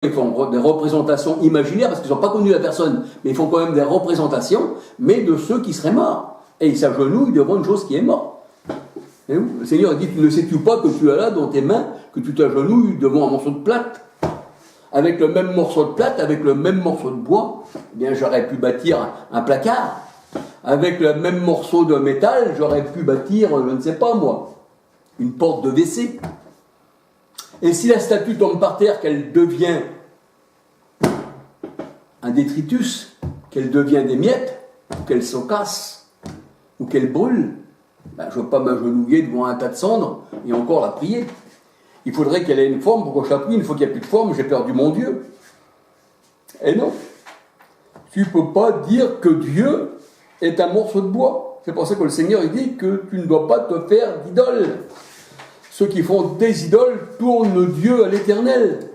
ils font des représentations imaginaires, parce qu'ils n'ont pas connu la personne, mais ils font quand même des représentations, mais de ceux qui seraient morts. Et ils s'agenouillent devant une chose qui est morte. Et le Seigneur dit, ne sais-tu pas que tu as là dans tes mains, que tu t'agenouilles devant un morceau de plate? Avec le même morceau de plate, avec le même morceau de bois, eh bien j'aurais pu bâtir un placard. Avec le même morceau de métal, j'aurais pu bâtir, je ne sais pas moi, une porte de WC. Et si la statue tombe par terre, qu'elle devient un détritus, qu'elle devient des miettes, ou qu'elle se casse, ou qu'elle brûle, ben, je ne veux pas m'agenouiller devant un tas de cendres et encore la prier. Il faudrait qu'elle ait une forme pour que je la prie. Une fois qu'il n'y a plus de forme, j'ai perdu mon Dieu. Et non, tu ne peux pas dire que Dieu est un morceau de bois. C'est pour ça que le Seigneur il dit que tu ne dois pas te faire d'idole. Ceux qui font des idoles tournent Dieu à l'éternel.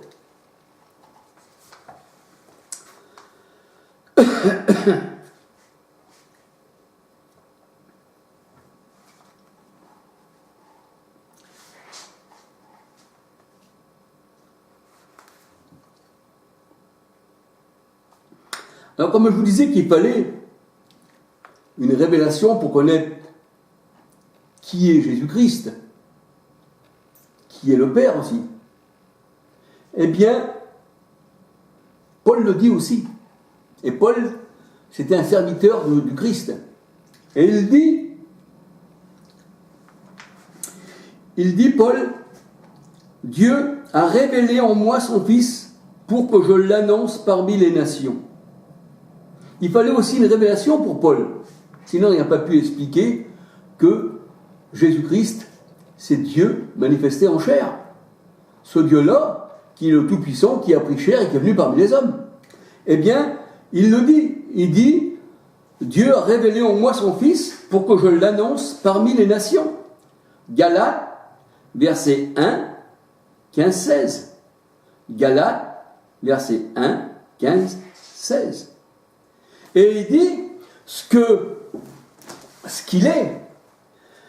Alors, comme je vous disais qu'il fallait une révélation pour connaître qui est Jésus-Christ, qui est le Père aussi, eh bien, Paul le dit aussi. Et Paul, c'était un serviteur du Christ. Et il dit, Paul, Dieu a révélé en moi son Fils pour que je l'annonce parmi les nations. Il fallait aussi une révélation pour Paul. Sinon, il n'a pas pu expliquer que Jésus-Christ, c'est Dieu manifesté en chair. Ce Dieu-là, qui est le Tout-Puissant, qui a pris chair et qui est venu parmi les hommes. Eh bien, il le dit. Il dit, Dieu a révélé en moi son Fils pour que je l'annonce parmi les nations. Galates, verset 1, 15, 16. Galates, verset 1, 15, 16. Et il dit ce qu'il est,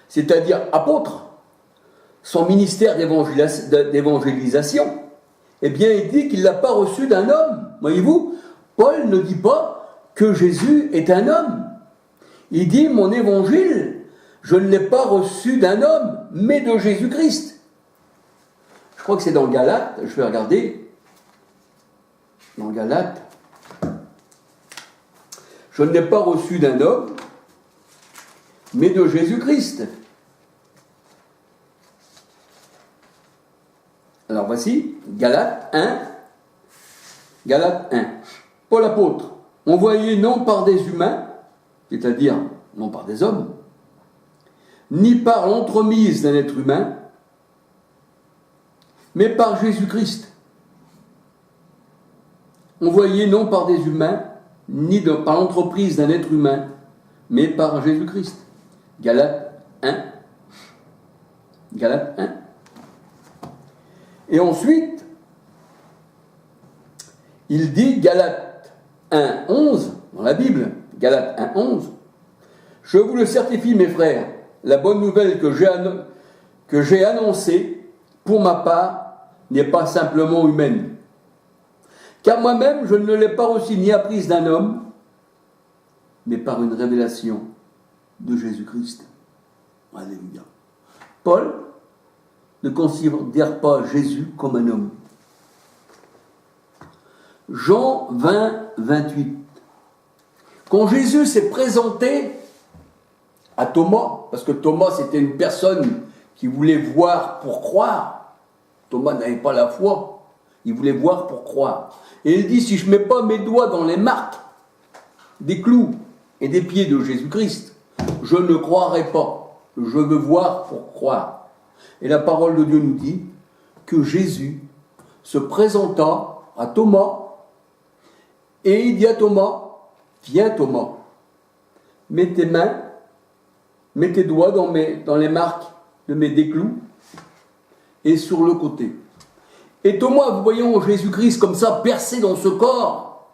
c'est-à-dire apôtre, son ministère d'évangélisation, eh bien il dit qu'il ne l'a pas reçu d'un homme. Voyez-vous, Paul ne dit pas que Jésus est un homme. Il dit, mon évangile, je ne l'ai pas reçu d'un homme, mais de Jésus-Christ. Je crois que c'est dans Galates, je vais regarder, dans Galates, je ne l'ai pas reçu d'un homme, mais de Jésus-Christ. Alors voici, Galates 1. Galates 1. Paul apôtre, envoyé non par des humains, c'est-à-dire non par des hommes, ni par l'entremise d'un être humain, mais par Jésus-Christ. Envoyé non par des humains, ni par l'entreprise d'un être humain, mais par Jésus-Christ. Galates 1. Galates 1. Et ensuite, il dit, Galates 1, 11, dans la Bible, Galates 1, 11, je vous le certifie, mes frères, la bonne nouvelle que j'ai annoncée, pour ma part, n'est pas simplement humaine. Car moi-même, je ne l'ai pas reçue ni apprise d'un homme, mais par une révélation de Jésus-Christ. Alléluia. Paul ne considère pas Jésus comme un homme. Jean 20, 28. Quand Jésus s'est présenté à Thomas, parce que Thomas c'était une personne qui voulait voir pour croire, Thomas n'avait pas la foi, il voulait voir pour croire. Et il dit, si je ne mets pas mes doigts dans les marques des clous et des pieds de Jésus-Christ, je ne croirai pas. Je veux voir pour croire. Et la parole de Dieu nous dit que Jésus se présenta à Thomas et il dit à Thomas, viens Thomas, mets tes mains, mets tes doigts dans les marques de mes déclous et sur le côté. Et Thomas, vous voyons Jésus-Christ comme ça, percé dans ce corps,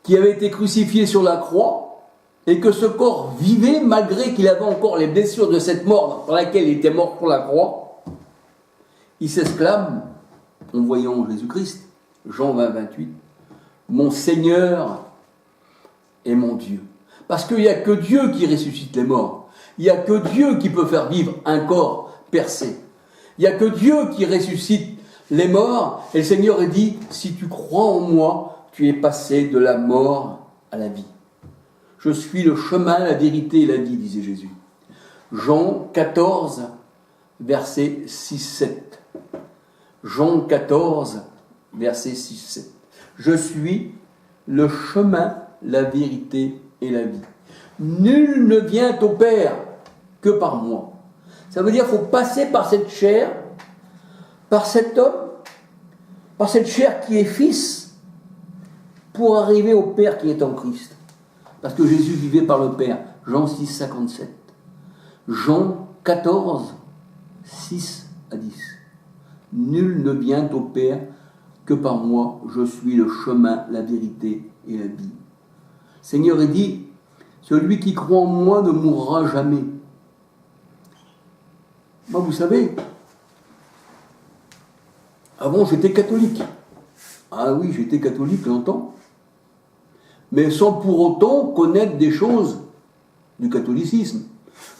qui avait été crucifié sur la croix, et que ce corps vivait malgré qu'il avait encore les blessures de cette mort dans laquelle il était mort pour la croix, il s'exclame, en voyant Jésus-Christ, Jean 20, 28, mon Seigneur et mon Dieu. Parce qu'il n'y a que Dieu qui ressuscite les morts. Il n'y a que Dieu qui peut faire vivre un corps percé. Il n'y a que Dieu qui ressuscite les morts. Et le Seigneur dit, si tu crois en moi, tu es passé de la mort à la vie. Je suis le chemin, la vérité et la vie, disait Jésus. Jean 14, versets 6-7. Jean 14, versets 6-7. Je suis le chemin, la vérité et la vie. Nul ne vient au Père que par moi. Ça veut dire qu'il faut passer par cette chair, par cet homme, par cette chair qui est fils, pour arriver au Père qui est en Christ. Parce que Jésus vivait par le Père. Jean 6, 57. Jean 14, 6 à 10. Nul ne vient au Père que par moi. Je suis le chemin, la vérité et la vie. Seigneur dit, celui qui croit en moi ne mourra jamais. Moi, vous savez, avant j'étais catholique. Ah oui, j'étais catholique longtemps. Mais sans pour autant connaître des choses du catholicisme.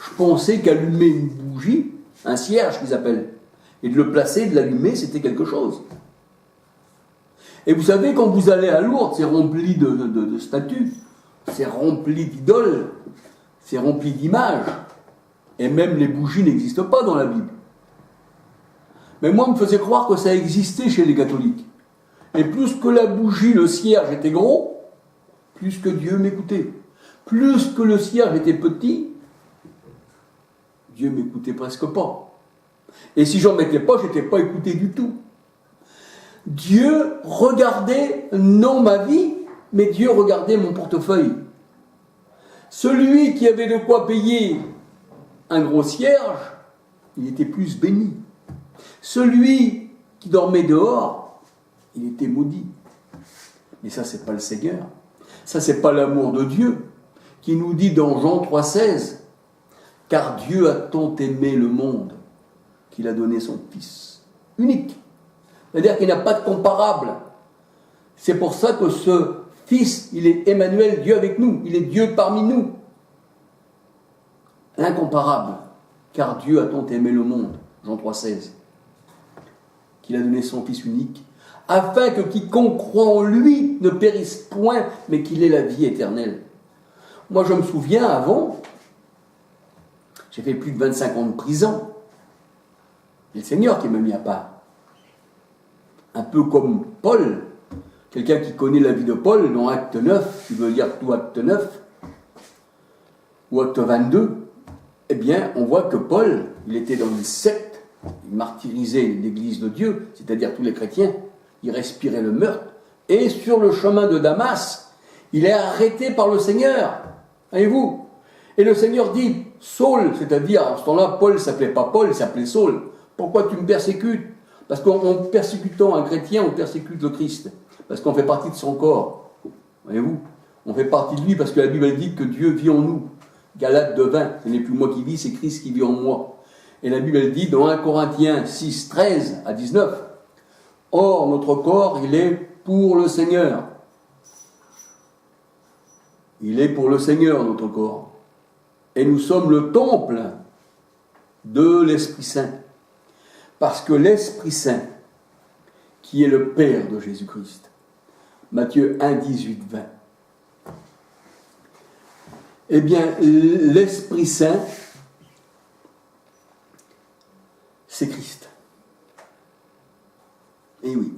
Je pensais qu'allumer une bougie, un cierge qu'ils appellent, et de le placer, de l'allumer, c'était quelque chose. Et vous savez, quand vous allez à Lourdes, c'est rempli de statues, c'est rempli d'idoles, c'est rempli d'images. Et même les bougies n'existent pas dans la Bible. Mais moi, on me faisait croire que ça existait chez les catholiques. Et plus que la bougie, le cierge était gros, plus que Dieu m'écoutait. Plus que le cierge était petit, Dieu m'écoutait presque pas. Et si j'en mettais pas, je n'étais pas écouté du tout. Dieu regardait non ma vie, mais Dieu regardait mon portefeuille. Celui qui avait de quoi payer un gros cierge, il était plus béni. Celui qui dormait dehors, il était maudit. Mais ça, c'est pas le Seigneur. Ça, c'est pas l'amour de Dieu qui nous dit dans Jean 3,16 « Car Dieu a tant aimé le monde qu'il a donné son Fils unique. » C'est-à-dire qu'il n'a pas de comparable. C'est pour ça que ce Fils, il est Emmanuel, Dieu avec nous. Il est Dieu parmi nous. L'incomparable. Car Dieu a tant aimé le monde. Jean 3,16. Qu'il a donné son Fils unique, afin que quiconque croit en lui ne périsse point, mais qu'il ait la vie éternelle. Moi, je me souviens, avant, j'ai fait plus de 25 ans de prison. C'est le Seigneur qui m'a mis à part. Un peu comme Paul, quelqu'un qui connaît la vie de Paul, dans Acte 9, qui veut dire tout Acte 9, ou Acte 22, eh bien, on voit que Paul, il était dans une secte, il martyrisait l'église de Dieu, c'est-à-dire tous les chrétiens, il respirait le meurtre, et sur le chemin de Damas, il est arrêté par le Seigneur, voyez-vous. Et le Seigneur dit, Saul, c'est-à-dire, à ce temps-là, Paul ne s'appelait pas Paul, il s'appelait Saul. Pourquoi tu me persécutes? Parce qu'en persécutant un chrétien, on persécute le Christ, parce qu'on fait partie de son corps, voyez-vous. On fait partie de lui parce que la Bible dit que Dieu vit en nous. Galates 2:20, ce n'est plus moi qui vis, c'est Christ qui vit en moi. Et la Bible dit dans 1 Corinthiens 6, 13 à 19, « Or, notre corps, il est pour le Seigneur. » Il est pour le Seigneur, notre corps. Et nous sommes le temple de l'Esprit Saint. Parce que l'Esprit Saint, qui est le Père de Jésus-Christ, Matthieu 1, 18, 20, eh bien, l'Esprit Saint, c'est Christ. Et oui.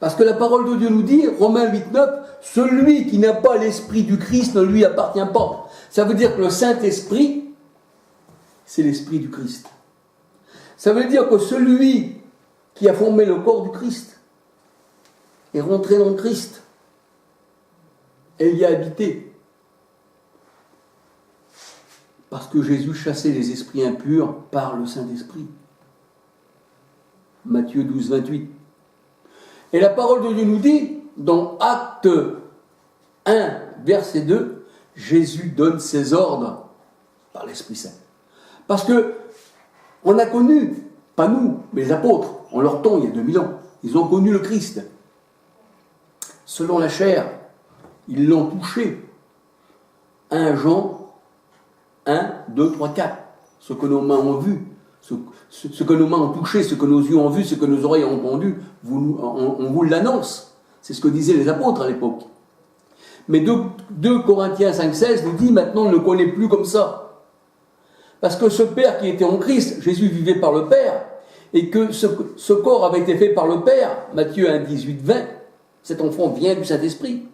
Parce que la parole de Dieu nous dit, Romains 8, 9, celui qui n'a pas l'Esprit du Christ ne lui appartient pas. Ça veut dire que le Saint-Esprit, c'est l'Esprit du Christ. Ça veut dire que celui qui a formé le corps du Christ est rentré dans le Christ et y a habité. Parce que Jésus chassait les esprits impurs par le Saint-Esprit. Matthieu 12, 28. Et la parole de Dieu nous dit, dans Acte 1, verset 2, Jésus donne ses ordres par l'Esprit Saint. Parce que on a connu, pas nous, mais les apôtres, en leur temps, il y a 2000 ans. Ils ont connu le Christ. Selon la chair, ils l'ont touché. 1 Jean 1, 2, 3, 4. Ce que nos mains ont vu, ce que nos mains ont touché, ce que nos yeux ont vu, ce que nos oreilles ont entendu, on vous l'annonce. C'est ce que disaient les apôtres à l'époque. Mais 2 Corinthiens 5,16 nous dit maintenant on ne le connaît plus comme ça. Parce que ce Père qui était en Christ, Jésus vivait par le Père, et que ce corps avait été fait par le Père, Matthieu 1, 18, 20, cet enfant vient du Saint-Esprit.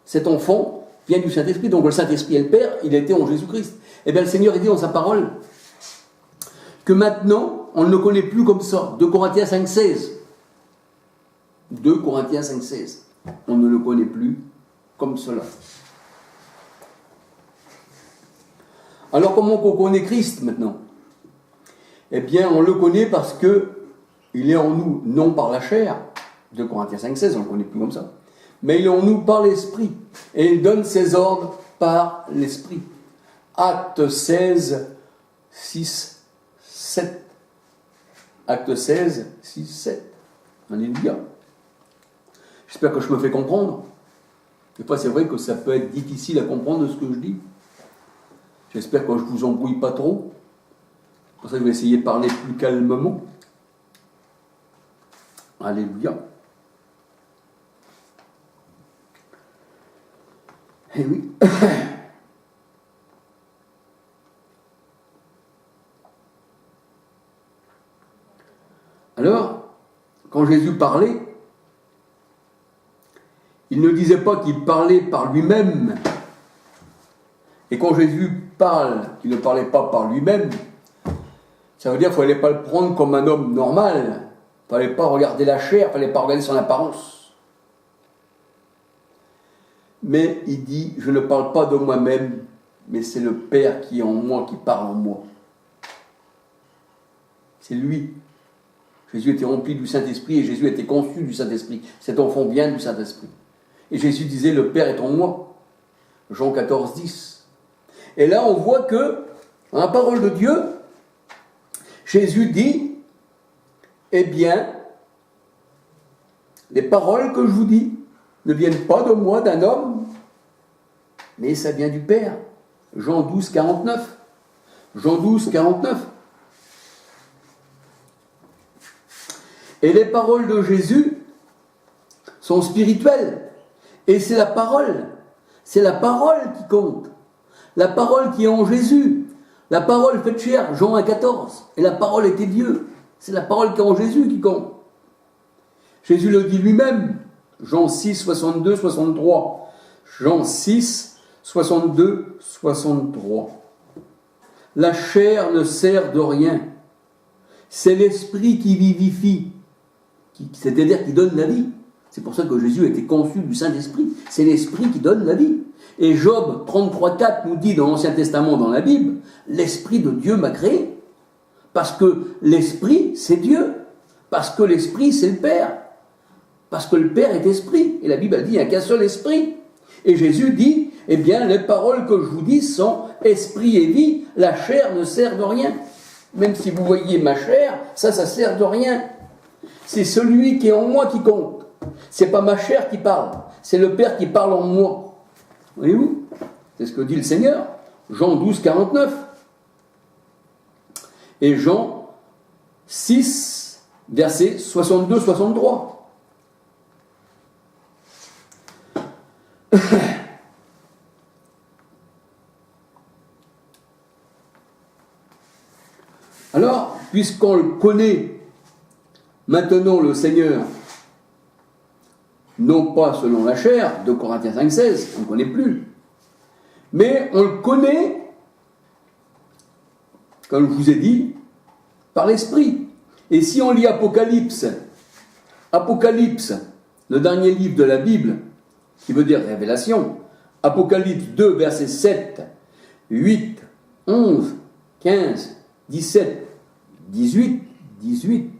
Cet enfant vient du Saint-Esprit, donc le Saint-Esprit est le Père, il était en Jésus-Christ. Et bien le Seigneur dit dans sa parole que maintenant on ne le connaît plus comme ça. 2 Corinthiens 5,16. 2 Corinthiens 5,16. On ne le connaît plus comme cela. Alors comment on connaît Christ maintenant? Eh bien on le connaît parce que il est en nous, non par la chair. 2 Corinthiens 5,16, on ne le connaît plus comme ça. Mais il est en nous par l'Esprit. Et il donne ses ordres par l'Esprit. Acte 16, 6, 7. Acte 16, 6, 7. Alléluia. J'espère que je me fais comprendre. Des fois, c'est vrai que ça peut être difficile à comprendre ce que je dis. J'espère que je ne vous embrouille pas trop. C'est pour ça que je vais essayer de parler plus calmement. Alléluia. Eh oui. Alors, quand Jésus parlait, il ne disait pas qu'il parlait par lui-même. Et quand Jésus parle, qu'il ne parlait pas par lui-même, ça veut dire qu'il ne fallait pas le prendre comme un homme normal. Il ne fallait pas regarder la chair, il ne fallait pas regarder son apparence. Mais il dit, je ne parle pas de moi-même, mais c'est le Père qui est en moi, qui parle en moi. C'est lui. Jésus était rempli du Saint-Esprit et Jésus était conçu du Saint-Esprit. Cet enfant vient du Saint-Esprit. Et Jésus disait, le Père est en moi. Jean 14, 10. Et là, on voit que, dans la parole de Dieu, Jésus dit, eh bien, les paroles que je vous dis ne viennent pas de moi, d'un homme, mais ça vient du Père. Jean 12, 49. Jean 12, 49. Et les paroles de Jésus sont spirituelles. Et c'est la parole qui compte. La parole qui est en Jésus. La parole faite chair, Jean 1, 14. Et la parole était Dieu. C'est la parole qui est en Jésus qui compte. Jésus le dit lui-même. Jean 6, 62, 63. Jean 6, 62, 63. La chair ne sert de rien. C'est l'esprit qui vivifie. C'est-à-dire qui donne la vie. C'est pour ça que Jésus a été conçu du Saint-Esprit. C'est l'Esprit qui donne la vie. Et Job 33, 4 nous dit dans l'Ancien Testament, dans la Bible, l'Esprit de Dieu m'a créé. Parce que l'Esprit, c'est Dieu. Parce que l'Esprit, c'est le Père. Parce que le Père est Esprit. Et la Bible a dit, il n'y a qu'un seul Esprit. Et Jésus dit, eh bien, les paroles que je vous dis sont Esprit et vie. La chair ne sert de rien. Même si vous voyez ma chair, ça sert de rien. C'est celui qui est en moi qui compte. C'est pas ma chair qui parle, c'est le Père qui parle en moi. Voyez-vous? C'est ce que dit le Seigneur. Jean 12, 49. Et Jean 6, versets 62, 63. Alors, puisqu'on le connaît maintenant, le Seigneur, non pas selon la chair, 2 Corinthiens 5, 16, on ne connaît plus, mais on le connaît, comme je vous ai dit, par l'Esprit. Et si on lit Apocalypse, le dernier livre de la Bible, qui veut dire révélation, Apocalypse 2, versets 7, 8, 11, 15, 17, 18, 18.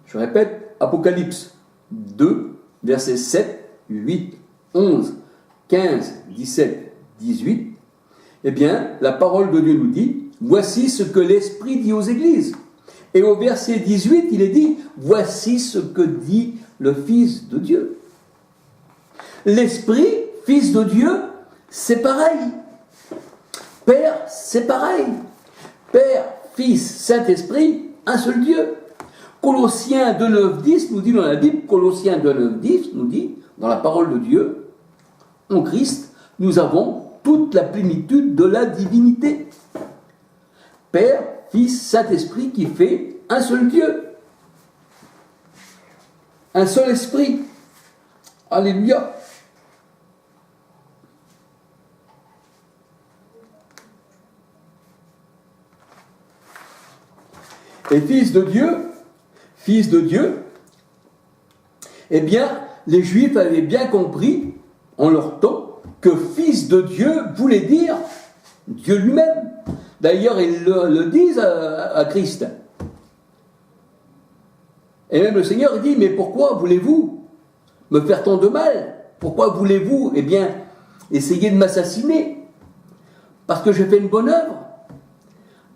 Je répète, Apocalypse 2, versets 7, 8, 11, 15, 17, 18. Eh bien, la parole de Dieu nous dit, voici ce que l'Esprit dit aux églises. Et au verset 18, il est dit, voici ce que dit le Fils de Dieu. L'Esprit, Fils de Dieu, c'est pareil. Père, c'est pareil. Père, Fils, Saint-Esprit, un seul Dieu. Colossiens 2, 9, 10 nous dit dans la Bible, Colossiens 2, 9, 10 nous dit, dans la parole de Dieu, en Christ, nous avons toute la plénitude de la divinité. Père, Fils, Saint-Esprit qui fait un seul Dieu. Un seul esprit. Alléluia. Et Fils de Dieu, eh bien, les Juifs avaient bien compris, en leur temps, que Fils de Dieu voulait dire Dieu lui-même. D'ailleurs, ils le disent à Christ. Et même le Seigneur dit, mais pourquoi voulez-vous me faire tant de mal? Pourquoi voulez-vous, eh bien, essayer de m'assassiner? Parce que j'ai fait une bonne œuvre.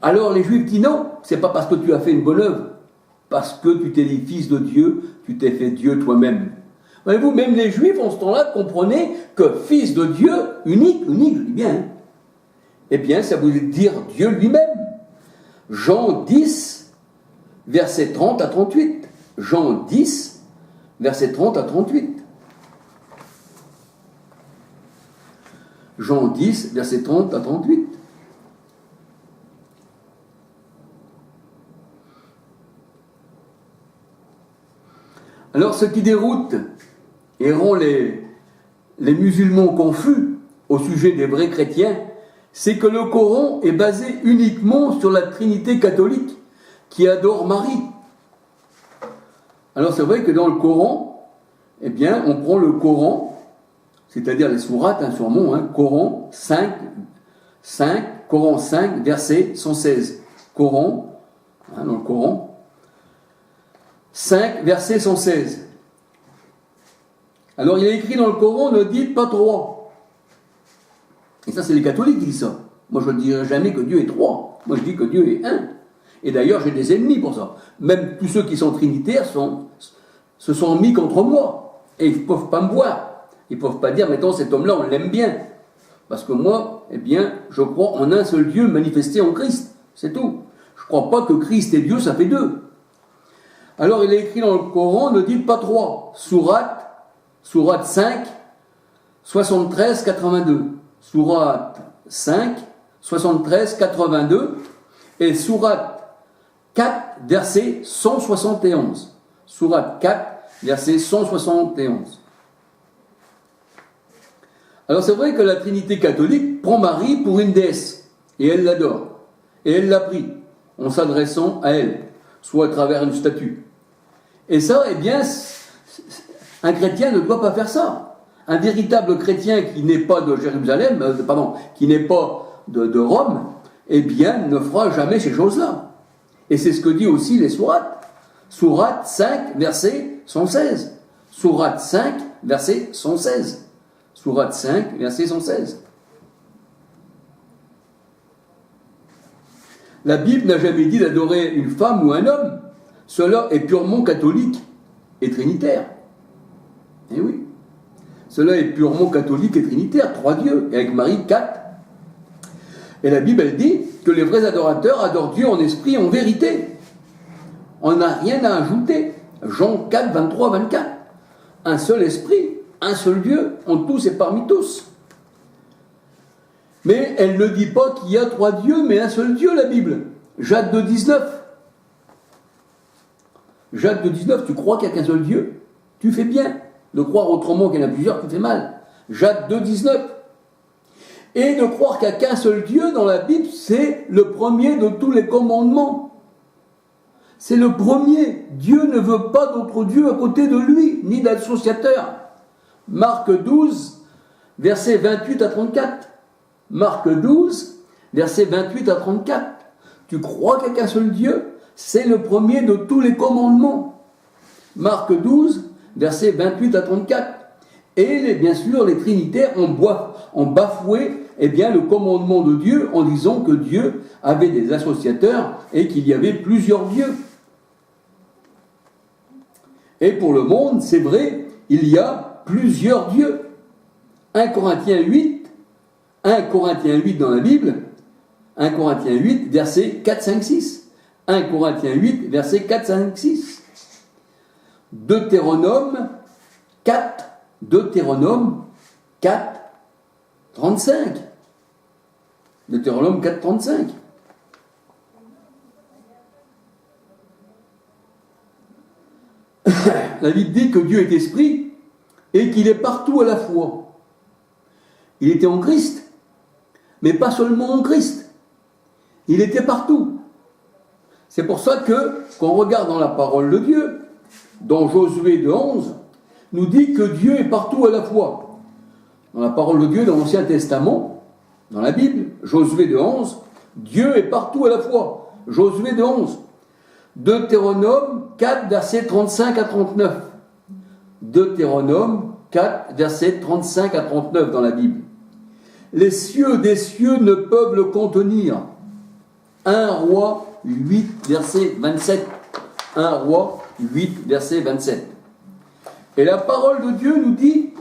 Alors les Juifs disent non, c'est pas parce que tu as fait une bonne œuvre, parce que tu t'es dit Fils de Dieu, tu t'es fait Dieu toi-même. Voyez-vous, même les Juifs en ce temps-là comprenaient que Fils de Dieu, unique, je dis bien, eh bien ça voulait dire Dieu lui-même. Jean 10, versets 30 à 38. Jean 10, versets 30 à 38. Jean 10, versets 30 à 38. Alors, ce qui déroute et rend les musulmans confus au sujet des vrais chrétiens, c'est que le Coran est basé uniquement sur la Trinité catholique qui adore Marie. Alors, c'est vrai que dans le Coran, eh bien, on prend le Coran, c'est-à-dire les sourates, sûrement, Coran 5, verset 116. Coran, dans le Coran, 5, verset 116. Alors il est écrit dans le Coran, ne dites pas trois. Et ça, c'est les catholiques qui disent ça. Moi, je ne dirai jamais que Dieu est trois. Moi, je dis que Dieu est un. Et d'ailleurs, j'ai des ennemis pour ça. Même tous ceux qui sont trinitaires se sont mis contre moi. Et ils ne peuvent pas me voir. Ils ne peuvent pas dire, mettons, cet homme-là, on l'aime bien. Parce que moi, eh bien, je crois en un seul Dieu manifesté en Christ. C'est tout. Je ne crois pas que Christ et Dieu, ça fait deux. Alors il est écrit dans le Coran, ne dites pas trois. Sourate 5, 73, 82. Sourate 5, 73, 82. Et Sourate 4, verset 171. Sourate 4, verset 171. Alors c'est vrai que la Trinité catholique prend Marie pour une déesse. Et elle l'adore. Et elle l'a pris en s'adressant à elle, soit à travers une statue. Et ça, eh bien, un chrétien ne doit pas faire ça. Un véritable chrétien qui n'est pas de Jérusalem, qui n'est pas de Rome, eh bien, ne fera jamais ces choses-là. Et c'est ce que dit aussi les sourates. Sourate 5, verset 116. Sourate 5, verset 116. Sourate 5, verset 116. La Bible n'a jamais dit d'adorer une femme ou un homme. Cela est purement catholique et trinitaire. Eh oui. Cela est purement catholique et trinitaire, trois dieux, et avec Marie, 4. Et la Bible, elle dit que les vrais adorateurs adorent Dieu en esprit et en vérité. On n'a rien à ajouter. Jean 4, 23, 24. Un seul esprit, un seul Dieu, en tous et parmi tous. Mais elle ne dit pas qu'il y a trois dieux, mais un seul Dieu, la Bible. Jacques 2, 19. Jacques 2, 19, tu crois qu'il n'y a qu'un seul Dieu? Tu fais bien. De croire autrement qu'il y en a plusieurs, tu fais mal. Jacques 2, 19. Et de croire qu'il n'y a qu'un seul Dieu dans la Bible, c'est le premier de tous les commandements. C'est le premier. Dieu ne veut pas d'autre Dieu à côté de lui, ni d'associateur. Marc 12, versets 28 à 34. Marc 12, versets 28 à 34. Tu crois qu'il n'y a qu'un seul Dieu? C'est le premier de tous les commandements. Marc 12, versets 28 à 34. Et bien sûr, les trinitaires ont bafoué le commandement de Dieu en disant que Dieu avait des associateurs et qu'il y avait plusieurs dieux. Et pour le monde, c'est vrai, il y a plusieurs dieux. 1 Corinthiens 8 dans la Bible, 1 Corinthiens 8, versets 4, 5, 6. 1 Corinthiens 8, versets 4, 5, 6. Deutéronome 4, 35. Deutéronome 4, 35. La Bible dit que Dieu est esprit et qu'il est partout à la fois. Il était en Christ, mais pas seulement en Christ. Il était partout. C'est pour ça que, quand on regarde dans la parole de Dieu, dans Josué 2:11, nous dit que Dieu est partout à la fois. Dans la parole de Dieu, dans l'Ancien Testament, dans la Bible, Josué 2:11, Dieu est partout à la fois. Josué 2:11. Deutéronome 4, versets 35 à 39. Deutéronome 4, versets 35 à 39 dans la Bible. Les cieux des cieux ne peuvent le contenir. 1 Roi 8, verset 27. 1 Roi 8, verset 27. Et la parole de Dieu nous dit,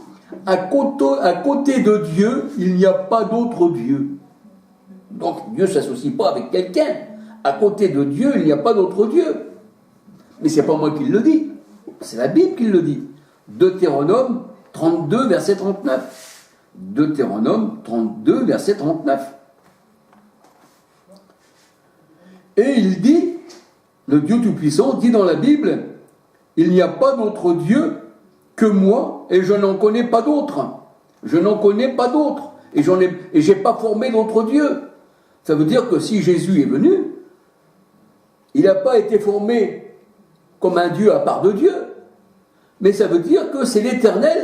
à côté de Dieu, il n'y a pas d'autre Dieu. Donc Dieu ne s'associe pas avec quelqu'un. À côté de Dieu, il n'y a pas d'autre Dieu. Mais ce n'est pas moi qui le dis, c'est la Bible qui le dit. Deutéronome 32, verset 39. Deutéronome 32, verset 39. Et il dit, le Dieu Tout-Puissant dit dans la Bible, il n'y a pas d'autre Dieu que moi, et je n'en connais pas d'autre. Je n'en connais pas d'autre. Et je n'ai pas formé d'autre Dieu. Ça veut dire que si Jésus est venu, il n'a pas été formé comme un Dieu à part de Dieu. Mais ça veut dire que c'est l'Éternel